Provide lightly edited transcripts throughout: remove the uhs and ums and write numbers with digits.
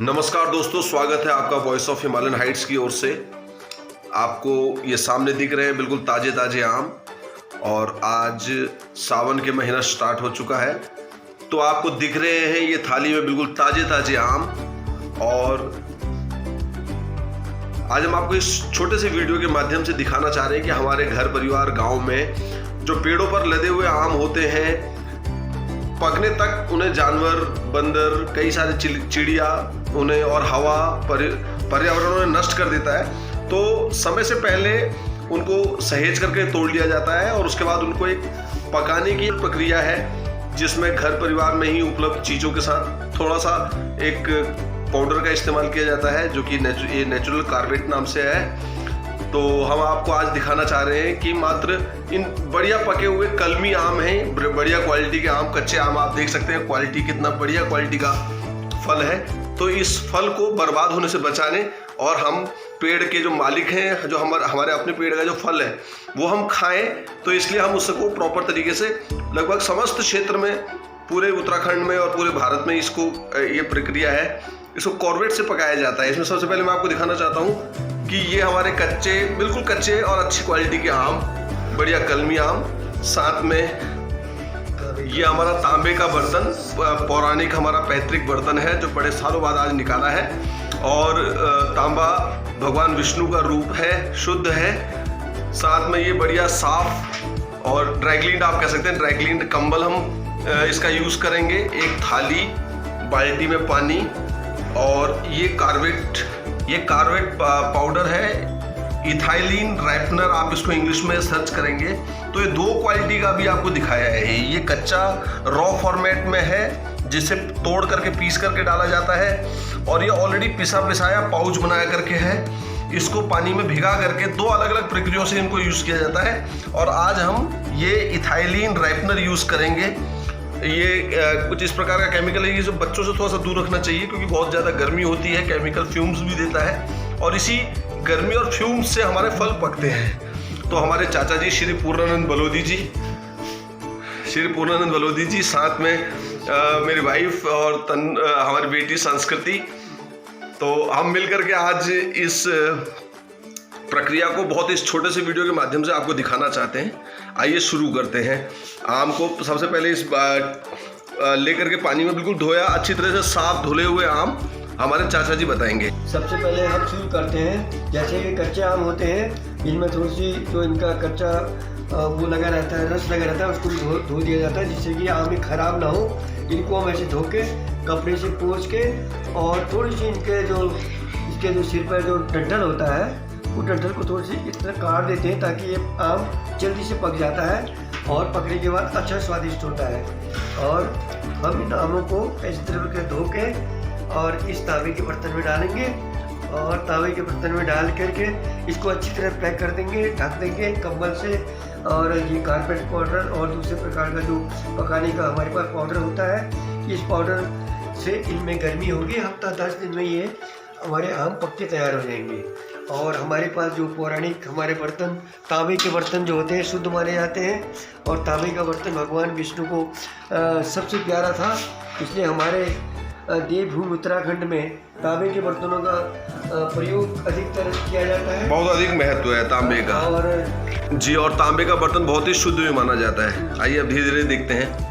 नमस्कार दोस्तों, स्वागत है आपका वॉइस ऑफ हिमालयन हाइट्स की ओर से। आपको ये सामने दिख रहे हैं बिल्कुल ताजे ताजे आम, और आज सावन के महीना स्टार्ट हो चुका है तो आपको दिख रहे हैं ये थाली में बिल्कुल ताजे ताजे आम। और आज हम आपको इस छोटे से वीडियो के माध्यम से दिखाना चाह रहे हैं कि हमारे घर परिवार गांव में जो पेड़ों पर लदे हुए आम होते हैं, पकने तक उन्हें जानवर, बंदर, कई सारे चिड़िया उन्हें और हवा पर्यावरण उन्हें नष्ट कर देता है। तो समय से पहले उनको सहेज करके तोड़ लिया जाता है और उसके बाद उनको एक पकाने की प्रक्रिया है, जिसमें घर परिवार में ही उपलब्ध चीज़ों के साथ थोड़ा सा एक पाउडर का इस्तेमाल किया जाता है, जो कि ये नेचुरल कार्बेट नाम से है। तो हम आपको आज दिखाना चाह रहे हैं कि मात्र इन बढ़िया पके हुए कलमी आम हैं, बढ़िया क्वालिटी के आम, कच्चे आम आप देख सकते हैं क्वालिटी, कितना बढ़िया क्वालिटी का फल है। तो इस फल को बर्बाद होने से बचाने और हम पेड़ के जो मालिक हैं, जो हमारे अपने पेड़ का जो फल है वो हम खाएं, तो इसलिए हम उसको प्रॉपर तरीके से लगभग समस्त क्षेत्र में, पूरे उत्तराखंड में और पूरे भारत में इसको ये प्रक्रिया है, इसको कॉर्बेट से पकाया जाता है। इसमें सबसे पहले मैं आपको दिखाना चाहता हूँ कि ये हमारे कच्चे, बिल्कुल कच्चे और अच्छी क्वालिटी के आम, बढ़िया कलमी आम, साथ में ये हमारा तांबे का बर्तन, पौराणिक हमारा पैतृक बर्तन है जो बड़े सालों बाद आज निकाला है। और तांबा भगवान विष्णु का रूप है, शुद्ध है। साथ में ये बढ़िया साफ और ड्राईक्लीन्ड आप कह सकते हैं, ड्राईक्लीन्ड कंबल हम इसका यूज़ करेंगे। एक थाली, बाल्टी में पानी, और ये कार्बेट पाउडर है, इथाइलिन राइपनर आप इसको इंग्लिश में सर्च करेंगे तो ये 2 क्वालिटी का भी आपको दिखाया है। ये कच्चा रॉ फॉर्मेट में है, जिसे तोड़ करके पीस करके डाला जाता है, और ये ऑलरेडी पिसाया पाउच बनाया करके है। इसको पानी में भिगा करके 2 अलग अलग प्रक्रियाओं से इनको यूज़ किया जाता है। और आज हम ये इथाइलिन राइपनर यूज़ करेंगे। ये कुछ इस प्रकार का केमिकल है, ये जो बच्चों से थोड़ा सा दूर रखना चाहिए, क्योंकि बहुत ज़्यादा गर्मी होती है, केमिकल फ्यूम्स भी देता है, और इसी गर्मी और फ्यूम्स से हमारे फल पकते हैं। तो हमारे चाचा जी श्री पूर्णानंद बलोदी जी, साथ में मेरी वाइफ और हमारी बेटी संस्कृति, तो हम मिलकर के आज इस प्रक्रिया को बहुत इस छोटे से वीडियो के माध्यम से आपको दिखाना चाहते हैं। आइए शुरू करते हैं। आम को सबसे पहले इस लेकर के पानी में बिल्कुल धोया, अच्छी तरह से साफ धुले हुए आम हमारे चाचा जी बताएंगे। सबसे पहले हम शुरू करते हैं, जैसे ये कच्चे आम होते हैं, इनमें थोड़ी सी जो इनका कच्चा वो लगा रहता है, रस लगा रहता है, उसको धो दिया जाता है, जिससे कि आम खराब ना हो। इनको हम ऐसे धो के कपड़े से पोंछ के, और थोड़ी सी इसके जो सिर पर जो डंठल होता है, वो डंठल को थोड़ी सी इस तरह काट देते हैं, ताकि ये आम जल्दी से पक जाता है और पकने के बाद अच्छा स्वादिष्ट होता है। और हम इन आमों को इस तरह के धो के और इस तांबे के बर्तन में डालेंगे, और तांबे के बर्तन में डाल करके इसको अच्छी तरह पैक कर देंगे, ढक देंगे कंबल से। और ये कार्पेट पाउडर और दूसरे प्रकार का जो पकाने का हमारे पास पाउडर होता है, इस पाउडर से इनमें गर्मी होगी, हफ्ता 10 दिन में ये हमारे आम पक के तैयार हो जाएंगे। और हमारे पास जो पौराणिक हमारे बर्तन, तांबे के बर्तन जो होते हैं शुद्ध माने जाते हैं, और तांबे का बर्तन भगवान विष्णु को सबसे प्यारा था, इसलिए हमारे देवभूमि उत्तराखंड में तांबे के बर्तनों का प्रयोग अधिकतर किया जाता है। बहुत अधिक महत्व है तांबे का, और जी, और तांबे का बर्तन बहुत ही शुद्ध भी माना जाता है। आइए अब धीरे धीरे देखते हैं।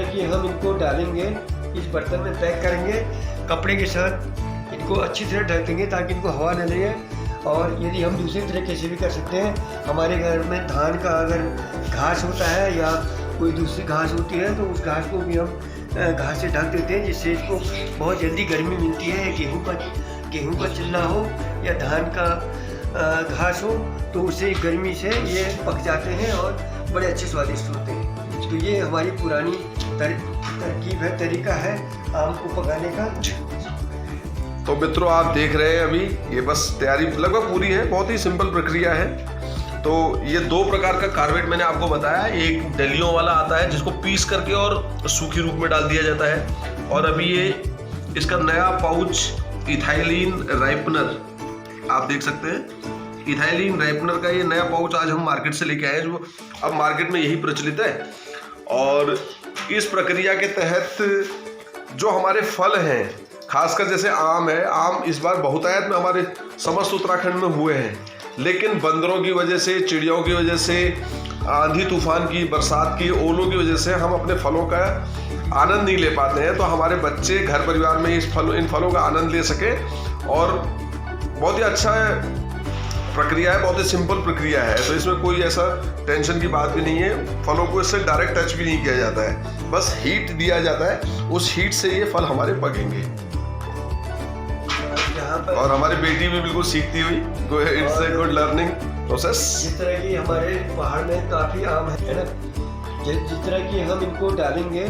कि हम इनको डालेंगे, इस बर्तन में पैक करेंगे, कपड़े के साथ इनको अच्छी तरह ढक देंगे ताकि इनको हवा न लगे। और यदि हम दूसरे तरीके से भी कर सकते हैं, हमारे घर में धान का अगर घास होता है या कोई दूसरी घास होती है, तो उस घास को भी हम घास से ढक देते हैं, जिससे इसको बहुत जल्दी गर्मी मिलती है। गेहूँ का चिल्ला हो या धान का घास हो, तो उसे गर्मी से ये पक जाते हैं और बड़े अच्छे स्वादिष्ट होते हैं। तो ये हमारी पुरानी तरकीब है, तरीका है आम को पकाने का। तो मित्रों, आप देख रहे हैं अभी ये बस तैयारी लगभग पूरी है, बहुत ही सिंपल प्रक्रिया है। तो ये 2 प्रकार का कार्बेट मैंने आपको बताया, एक डलियों वाला आता है जिसको पीस करके और सूखी रूप में डाल दिया जाता है, और अभी ये इसका नया पाउच इथाइलिन राइपनर आप देख सकते हैं। इथाइलिन राइपनर का ये नया पाउच आज हम मार्केट से लेके आए हैं, जो अब मार्केट में यही प्रचलित है। और इस प्रक्रिया के तहत जो हमारे फल हैं, खासकर जैसे आम है, आम इस बार बहुतायत में हमारे समस्त उत्तराखंड में हुए हैं, लेकिन बंदरों की वजह से, चिड़ियों की वजह से, आंधी तूफान की, बरसात की, ओलों की वजह से हम अपने फलों का आनंद नहीं ले पाते हैं। तो हमारे बच्चे घर परिवार में इन फलों का आनंद ले सके, और बहुत ही अच्छा प्रक्रिया है, बहुत ही सिंपल प्रक्रिया है। तो इसमें कोई ऐसा टेंशन की बात भी नहीं है। फलों को इससे डायरेक्ट टच भी नहीं किया जाता है, बस हीट दिया जाता है, उस हीट से ये फल हमारे पकेंगे। और हमारी बेटी भी बिल्कुल सीखती हुई, it's a good learning process. जिस तरह की हमारे पहाड़ में काफ़ी आम है ना, जिस तरह की हम इनको डालेंगे,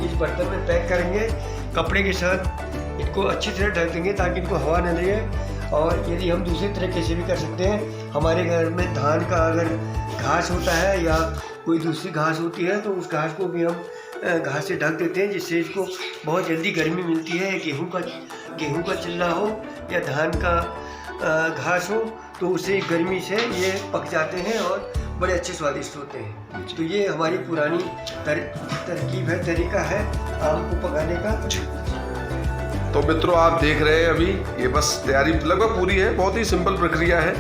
इस बर्तन में पैक करेंगे, कपड़े के साथ इनको अच्छी तरह ढक देंगे ताकि इनको हवा न लगे। और यदि हम दूसरे तरीके से भी कर सकते हैं, हमारे घर में धान का अगर घास होता है या कोई दूसरी घास होती है तो उस घास को भी हम घास से ढक देते हैं, जिससे इसको बहुत जल्दी गर्मी मिलती है। गेहूं का चिल्ला हो या धान का घास हो तो उसे गर्मी से ये पक जाते हैं और बड़े अच्छे स्वादिष्ट होते हैं। तो ये हमारी पुरानी तरकीब है, तरीका है आम को पकाने का। तो मित्रों, आप देख रहे हैं अभी ये बस तैयारी लगभग पूरी है, बहुत ही सिंपल प्रक्रिया है।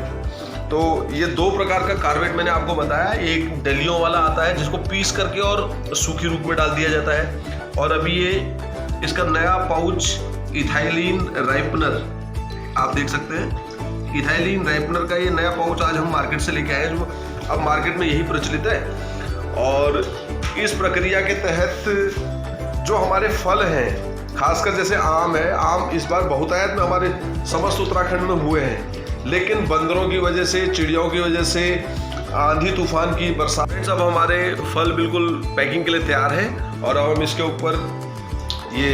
तो ये दो प्रकार का कार्बेट मैंने आपको बताया, एक डलियों वाला आता है जिसको पीस करके और सूखी रूप में डाल दिया जाता है, और अभी ये इसका नया पाउच इथाइलिन राइपनर आप देख सकते हैं। इथाइलिन राइपनर का ये नया पाउच आज हम मार्केट से लेके आए हैं, जो अब मार्केट में यही प्रचलित है। और इस प्रक्रिया के तहत जो हमारे फल हैं, खासकर जैसे आम है, आम इस बार बहुतायत में हमारे समस्त उत्तराखंड में हुए हैं, लेकिन बंदरों की वजह से, चिड़ियों की वजह से, आंधी तूफान की, बरसात, सब हमारे फल बिल्कुल पैकिंग के लिए तैयार है। और अब हम इसके ऊपर ये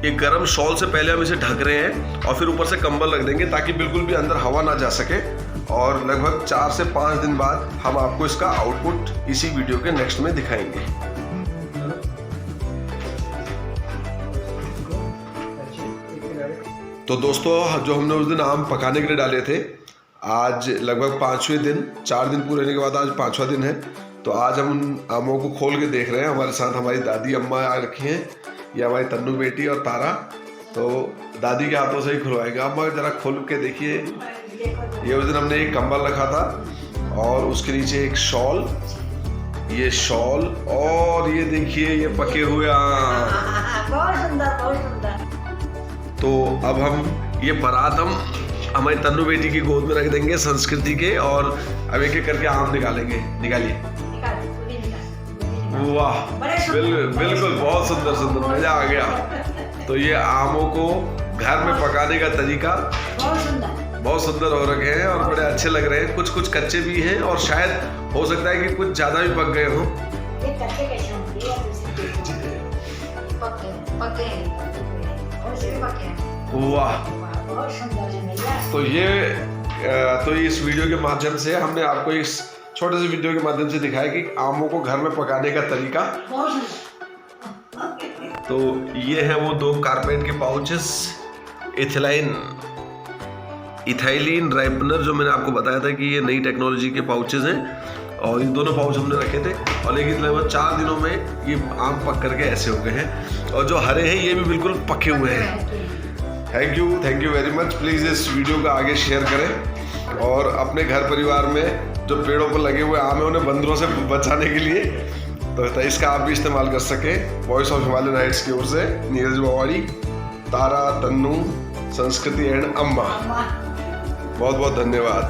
एक गर्म शॉल से पहले हम इसे ढक रहे हैं और फिर ऊपर से कंबल रख देंगे ताकि बिल्कुल भी अंदर हवा ना जा सके। और लगभग 4 से 5 दिन बाद हम आपको इसका आउटपुट इसी वीडियो के नेक्स्ट में दिखाएंगे। तो दोस्तों, जो हमने उस दिन आम पकाने के लिए डाले थे, आज लगभग 5वें दिन, 4 दिन पूरे होने के बाद आज 5वां दिन है। तो आज हम उन आमों को खोल के देख रहे हैं। हमारे साथ हमारी दादी अम्मा आ रखी हैं, ये हमारी तन्नू बेटी और तारा। तो दादी के हाथों से ही खुलवाएगा। अम्मा जरा खोल के देखिए। ये उस दिन हमने एक कंबल रखा था और उसके नीचे एक शॉल, ये शॉल, और ये देखिए ये पके हुए आम। बहुत सुंदर, बहुत सुंदर। तो अब हम ये परात हम हमारी तन्नू बेटी की गोद में रख देंगे संस्कृति के, और अब एक एक करके आम निकालेंगे। निकालिए। वाह, बिल्कुल बहुत सुंदर सुंदर, मजा आ गया। तो ये आमों को घर में पकाने का तरीका बहुत सुंदर हो रखे हैं और बड़े अच्छे लग रहे हैं। कुछ कुछ कच्चे भी हैं और शायद हो सकता है कि कुछ ज्यादा भी पक गए हों। वाह, तो इस वीडियो के माध्यम से हमने आपको इस छोटे से वीडियो के माध्यम से दिखाया कि आमों को घर में पकाने का तरीका। तो ये है वो 2 कारपेट के पाउचेस, इथाइलिन राइपनर, जो मैंने आपको बताया था कि ये नई टेक्नोलॉजी के पाउचेस हैं। और इन दोनों पाउच हमने रखे थे, और लेकिन लगभग 4 दिनों में ये आम पक करके ऐसे हो गए हैं, और जो हरे हैं ये भी बिल्कुल पके हुए हैं। Thank you very much. Please इस वीडियो को आगे शेयर करें और अपने घर परिवार में जो पेड़ों पर लगे हुए आम है उन्हें बंदरों से बचाने के लिए तो इसका आप भी इस्तेमाल कर सके। वॉइस ऑफ हिमालयन हाइट्स की ओर से नीरज बवाड़ी, तारा, तन्नू, संस्कृति एंड अम्मा, बहुत बहुत धन्यवाद।